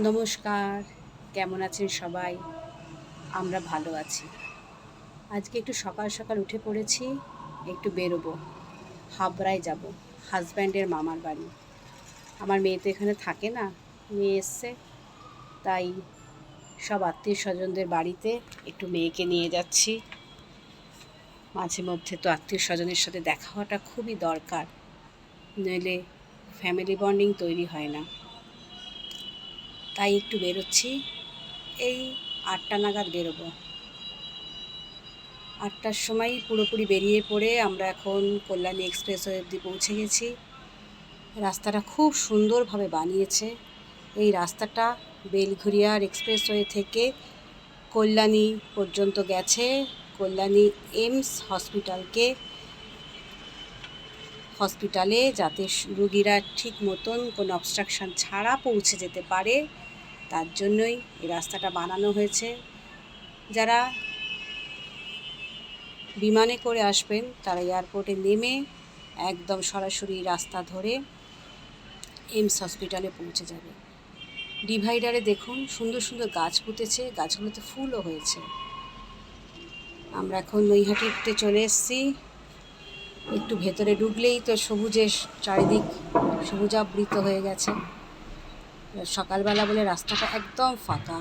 নমস্কার, কেমন আছেন সবাই? আমরা ভালো আছি। আজকে একটু সকাল সকাল উঠে পড়েছি, একটু বেরোবো, হাবড়ায় যাব, হাজব্যান্ডের মামার বাড়ি। আমার মেয়ে তো এখানে থাকে না, মেয়ে এসছে, তাই সব আত্মীয় স্বজনদের বাড়িতে একটু মেয়েকে নিয়ে যাচ্ছি। মাঝে মধ্যে তো আত্মীয় স্বজনের সাথে দেখা হওয়াটা খুবই দরকার, নইলে ফ্যামিলি বন্ডিং তৈরি হয় না। তাই একটু বেরোচ্ছি, এই 8টা নাগাদ বেরোবো। 8টার সময় পুরোপুরি বেরিয়ে পড়ে আমরা এখন কল্যাণী এক্সপ্রেসওয়ে অবধি পৌঁছে গেছি। রাস্তাটা খুব সুন্দরভাবে বানিয়েছে। এই রাস্তাটা বেলঘরিয়ার এক্সপ্রেসওয়ে থেকে কল্যাণী পর্যন্ত গেছে। কল্যাণী এইমস হসপিটালে যাতে রুগীরা ঠিক মতন কোনো অবস্ট্রাকশান ছাড়া পৌঁছে যেতে পারে, তার জন্যই এই রাস্তাটা বানানো হয়েছে। যারা বিমানে করে আসবেন তারা এয়ারপোর্টে নেমে একদম সরাসরি রাস্তা ধরে এইমস হসপিটালে পৌঁছে যাবে। ডিভাইডারে দেখুন সুন্দর সুন্দর গাছ পুঁতেছে, গাছগুলোতে ফুলও হয়েছে। আমরা এখন নৈহাটিতে চলে এসেছি। একটু ভেতরে ঢুকলেই তো সবুজের চারিদিক সবুজাবৃত হয়ে গেছে। সকালবেলা বলে রাস্তাটা একদম ফাঁকা।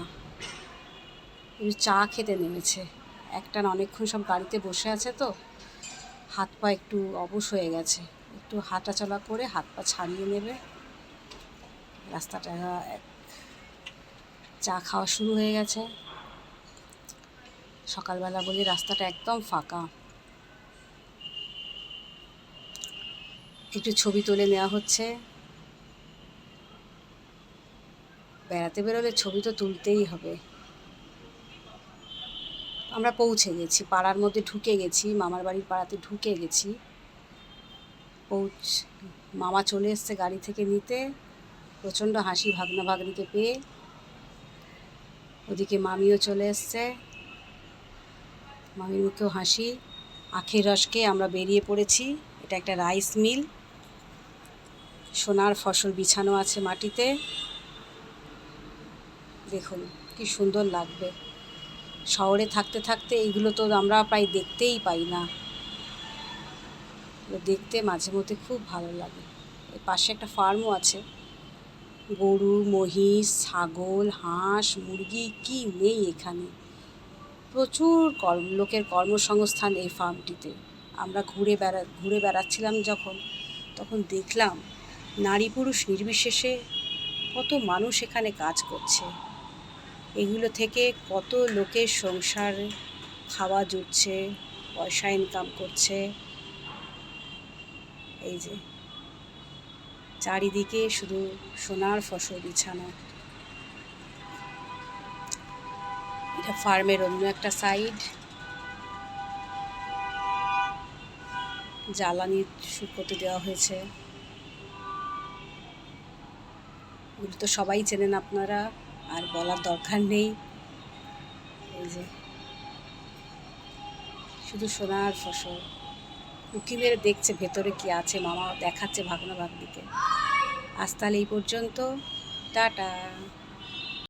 চা খেতে নেমেছে, একটানা অনেকক্ষণ সব গাড়িতে বসে আছে তো হাত পা একটু অবশ হয়ে গেছে, একটু হাঁটাচলা করে হাত পা ছাড়িয়ে নেবে। রাস্তাটা চা খাওয়া শুরু হয়ে গেছে। সকালবেলা বলে রাস্তাটা একদম ফাঁকা। একটু ছবি তুলে নেওয়া হচ্ছে। বেড়াতে বেরোলে ছবি তো তুলতেই হবে। আমরা পৌঁছে গেছি, পাড়ার মধ্যে ঢুকে গেছি, মামার বাড়ির পাড়াতে ঢুকে গেছি। মামা চলে এসছে গাড়ি থেকে নিতে। প্রচণ্ড হাসি ভাগনা ভাগ্নিকে পেয়ে। ওদিকে মামিও চলে এসছে, মামির মুখেও হাসি। আখের রসকে আমরা বেরিয়ে পড়েছি। এটা একটা রাইস মিল, সোনার ফসল বিছানো আছে মাটিতে। দেখুন কি সুন্দর লাগবে। শহরে থাকতে থাকতে এইগুলো তো আমরা প্রায় দেখতেই পাই না, দেখতে মাঝে মধ্যে খুব ভালো লাগে। এর পাশে একটা ফার্মও আছে, গরু মহিষ ছাগল হাঁস মুরগি কি নেই এখানে। প্রচুর লোকের কর্মসংস্থান এই ফার্মটিতে। আমরা ঘুরে বেড়াচ্ছিলাম তখন দেখলাম নারী পুরুষ নির্বিশেষে কত মানুষ এখানে কাজ করছে। এগুলো থেকে কত লোকের সংসার খাওয়া জুটছে, পয়সা ইনকাম করছে। এই যে চারিদিকে শুধু সোনার ফসল বিছানো। এটা ফার্মের অন্য একটা সাইড। জ্বালানি শুকোতে দেওয়া হয়েছে। এগুলো তো সবাই চেনেন আপনারা, আর বলার দরকার নেই। এই যে শুধু সোনার ফসল। উঁকি মেরে দেখছে ভেতরে কি আছে, মামা দেখাচ্ছে ভাগনা ভাগ্নিকে। আজ তাহলে এই পর্যন্ত, টাটা।